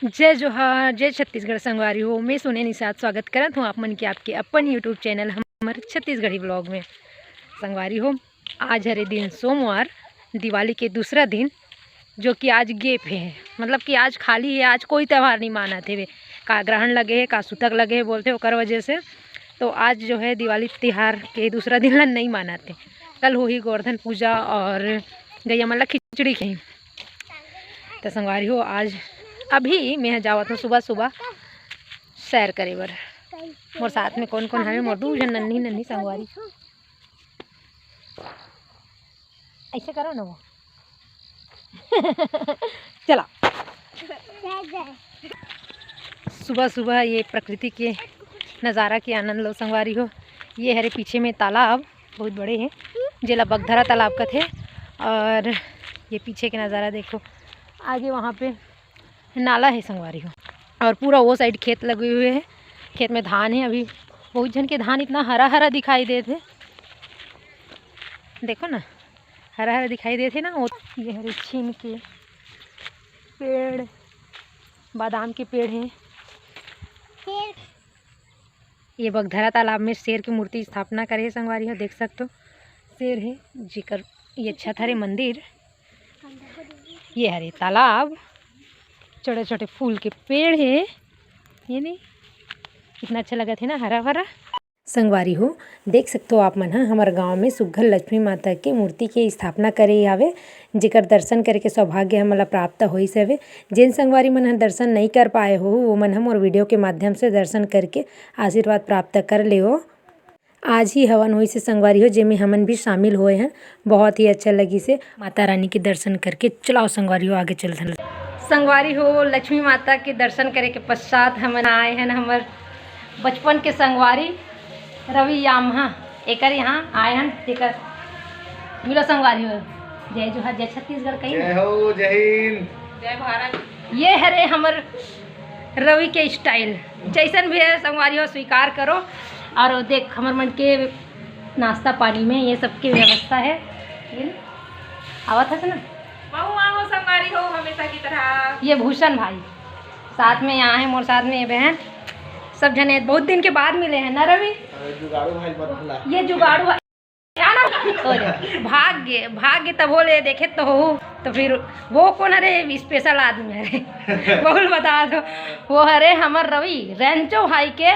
जय जोहार, जय छत्तीसगढ़ संगवारी हो। मैं सोने निषाद स्वागत करत हूँ आप मन के आपके अपन यूट्यूब चैनल हमारे छत्तीसगढ़ी ब्लॉग में। संगवारी हो, आज हरे दिन सोमवार, दिवाली के दूसरा दिन, जो कि आज गेप है, मतलब कि आज खाली है। आज कोई त्यौहार नहीं माना थे वे, का ग्रहण लगे है, का सूतक लगे है बोलते ओकर वजह से। तो आज जो है दिवाली त्यौहार के दूसरा दिन नहीं माना थे। कल हो ही गोवर्धन पूजा और गैया मतलब खिचड़ी कहीं। तो संगवारी हो, आज अभी मैं जावत हूँ सुबह सुबह सैर करे बर। मोर साथ में कौन कौन है? मोर दू जन नन्ही नन्ही संगवारी। ऐसे करो ना वो चला। सुबह सुबह ये प्रकृति के नज़ारा के आनंद लो संगवारी हो। ये हरे पीछे में तालाब बहुत बड़े हैं, जेला बगधरा तालाब का थे। और ये पीछे के नज़ारा देखो, आगे वहाँ पे नाला है संगवारी हो। और पूरा वो साइड खेत लगे हुए हैं, खेत में धान है। अभी बहुत जन के धान इतना हरा हरा दिखाई देते, देखो ना, हरा हरा दिखाई देते ना। वो ये हरे छीन के पेड़, बादाम के पेड़ हैं। ये बगधरा तालाब में शेर की मूर्ति स्थापना करे संगवारी हो, देख सकते हो। शेर है जिकर ये छत हरे मंदिर, ये हरे तालाब, छोटे छोटे फूल के पेड़ है। ये नहीं कितना अच्छा लगा थे ना, हरा भरा संगवारी हो। देख सकते हो आप मन हमारे गांव में सुघ्घर लक्ष्मी माता के मूर्ति के स्थापना करे हवे, जेकर दर्शन करे के सौभाग्य हमला प्राप्त होइस हवे। जिन संगवारी मन दर्शन नहीं कर पाए हो वो मन हम और वीडियो के माध्यम से दर्शन करके आशीर्वाद प्राप्त कर ले हो। आज ही हवन हुई से संगवारी हो, जेमें हमन भी शामिल हुए हैं। बहुत ही अच्छा लगी से माता रानी के दर्शन करके। चलाओ संगवारी हो, आगे चल संगवारी हो। लक्ष्मी माता के दर्शन करे के पश्चात हम आए हैं हमार बचपन के संगवारी रवि यामहा एकर यहाँ आए हैं। तेकर मिलो संगवारी हो। जय जोहार, जय छत्तीसगढ़ कहीं। जय हो, जय हिंद, जय भारत। ये हरे हमर रवि के स्टाइल, जैसन भी है संगवारी हो स्वीकार करो। और देख हमर मन के नाश्ता पानी में ये सब की व्यवस्था है। आवत है ना आओ संगवारी हो, हमेशा की तरह। ये भूषण भाई साथ में यहाँ है, मोर साथ में ये बहन, सब जने बहुत दिन के बाद मिले हैं ना रवि। जुगाड़ू भाई बदला। ये जुगाड़ू भाई क्या ना भाग्य तब हो ले देखे तो हो। तो फिर वो कौन हरे स्पेशल आदमी है बहुल बता दो। वो हरे हमर रवि रेंचो भाई के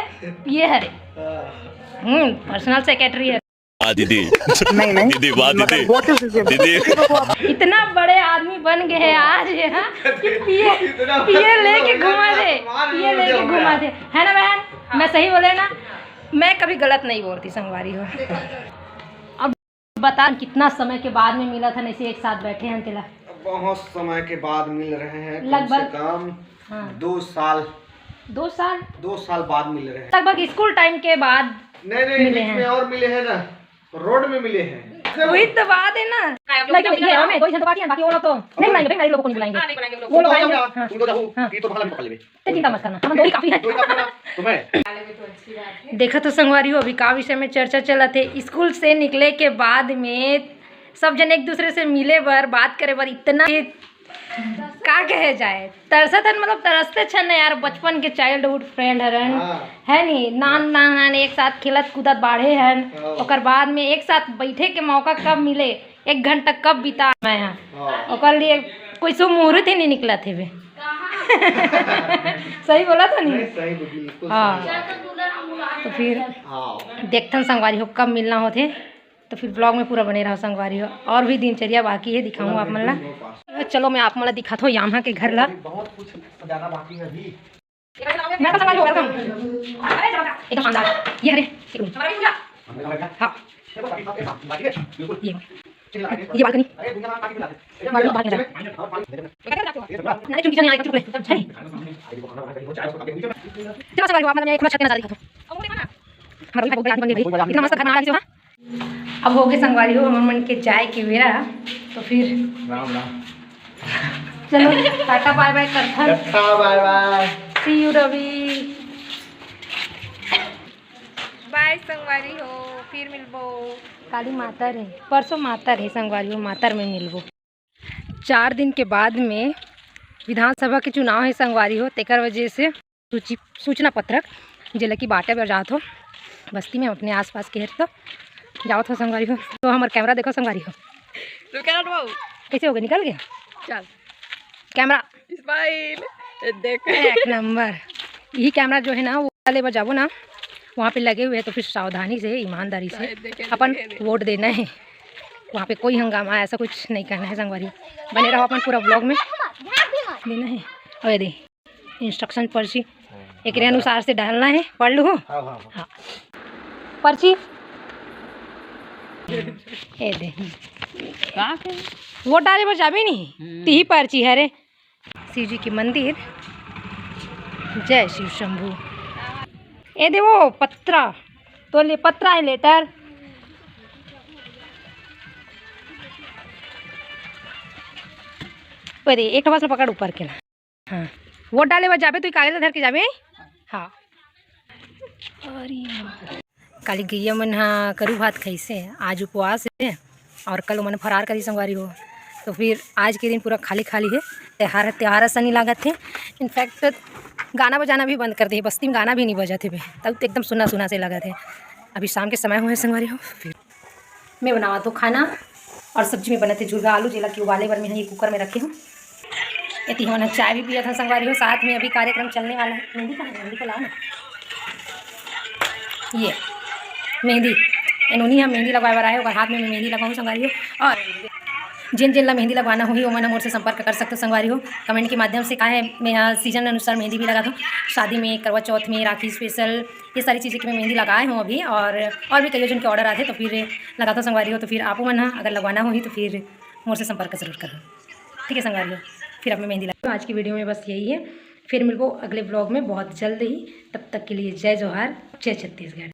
ये हरे पर्सनल सेक्रेटरी है। दीदी नहीं दीदी, वाह दीदी इतना बड़े आदमी बन गए हैं आज यहाँ कि पिए लेके घुमा दे है ना बहन। मैं सही बोले ना, मैं कभी गलत नहीं बोलती संगवारी हो। अब बता कितना समय के बाद में मिला था, ऐसे एक साथ बैठे हैं तिला। बहुत समय के बाद मिल रहे हैं, लगभग कम 2 साल बाद मिल रहे हैं। लगभग स्कूल टाइम के बाद नहीं मिले हैं। और मिले हैं ना, रोड में मिले हैं। वही तो बात है ना। मैं कोई बाकी वो लोग तो नहीं बुलाएंगे, भाई लोगों को नहीं बुलाएंगे। वो लोग आएंगे। तुम तो जाओ, ये तो भाला में पकड़ लेबे। तो चिंता मत करना, हम दो ही काफी है। तुम्हें देखा तो संगवारी हो, अभी का विषय में चर्चा चला थे। स्कूल से निकले के बाद में सब जन एक दूसरे से मिले बर, बात करे बर, इतना का कहे जाए, तरसत हन, मतलब तरसते छन यार। बचपन के चाइल्डहुड फ्रेंड हरन है नी, नान एक साथ खेलत कूदत बाढ़े हन। ओकर बाद में एक साथ बैठे के मौका कब मिले, 1 घंटा कब बिता मैं यहाँ, ओकर लिए कोई शुभ मुहूर्त ही नहीं निकला थे वे सही बोला था नहीं? सही। हाँ, तो फिर देखते संगवारी हो कब मिलना होते। तो फिर ब्लॉग में पूरा बने रहो संगवारी हो। और भी दिनचर्या बाकी है, दिखाऊंगा आप मन ला। चलो मैं आप मला दिखाता हूँ यामा के घर ला। बहुत कुछ सजाना बाकी है अभी। मैं तो संगवारी हो वेलकम एकदम शानदार। ये हरे हाँ, ये बालकनी बाहर नहीं चुन नहीं आएगा चुप ले। चलो संगवारी हो, आप मैं खुला छत के नजारा दिखाता हूँ। हमारा भी बहुत बन गई भाई, इतना मस्त घर बना रही हो। अब हो गए संगवारी हो हमर मन के जाए के बेरा। तो फिर राम चलो टाटा बाय बाय करथन। Bye see you Ravi. Bye संगवारी हो, फिर मिलबो। काली मातर है, परसों मातर है संगवारी हो, मातर में मिलबो। 4 दिन के बाद में विधानसभा के चुनाव है संगवारी हो, तेकर वजह से सूचना पत्रक जिला की बाटे पर जात हो बस्ती में अपने आसपास के हेत तो जाओ हो संगवारी हो। तो हमारा कैमरा देखो संगवारी हो, कैसे हो गया, निकल गया। चल कैमरा स्माइल देख। एक नंबर। यही कैमरा जो है ना वो वाले बजाबो ना वहाँ पे लगे हुए हैं, तो फिर सावधानी से ईमानदारी से अपन वोट देना है। वहाँ पे कोई हंगामा ऐसा कुछ नहीं करना है संगवारी। बने रहो अपन पूरा ब्लॉग में देना है। और दे इंस्ट्रक्शन पर्ची एक अनुसार से डालना है, पढ़ लो। हाँ पर्ची ए दे वोट डाले बजाबे नहीं ती पर्ची है रे। शिव जी की मंदिर, जय शिव शंभू। ए दे वो पत्रा तो ले, पत्रा है लेटर। दे एक बस पकड़ ऊपर के ना। हाँ वोट डाले बस जाबे, तू कागज धर के जाबे। हाँ अरे काली गैया मन हाँ करू भात कैसे आज उपवास है और कल मन फरार करी संगवारी हो, तो फिर आज के दिन पूरा खाली खाली है। त्योहार ऐसा नहीं लागत है। इनफैक्ट गाना बजाना भी बंद कर दिए, बस्ती में गाना भी नहीं बजाते थे, तब तो एकदम सुना सुना से लगा थे। अभी शाम के समय हुए संगवारी हो, फिर मैं बनावा तो खाना और सब्जी में बने थे झुरगा आलू जिला की उबाले भर में ये कुकर में रखे हूँ। इतनी होना चाय भी पिया था संगवारी हो। साथ में अभी कार्यक्रम चलने वाला है। मेहंदी का मेहंदी को लाओ ना, ये मेहंदी इन्होंने हम मेहंदी लगवाए बर आए और हाथ में मेहंदी लगवाऊँ संगवारी हो। और जिन जिन ला मेहंदी लगवाना हुई वो मैंने मोर से संपर्क कर सकते हो संगवारी हो कमेंट के माध्यम से। कहा है मैं यहाँ सीजन अनुसार मेहंदी भी लगा दूँ, शादी में, करवा चौथ में, राखी स्पेशल, ये सारी चीज़ें की मैं मेहंदी लगाए हूँ अभी। और भी कई जन के ऑर्डर आते तो फिर लगा दो संगवारी हो। तो फिर आपको मन अगर लगवाना हुई तो फिर मोर से संपर्क जरूर करो, ठीक है संगवारी हो। फिर अब मैं मेहंदी लगा। आज की वीडियो में बस यही है, फिर मिलबो अगले ब्लॉग में बहुत जल्द ही। तब तक के लिए जय जोहार, जय छत्तीसगढ़।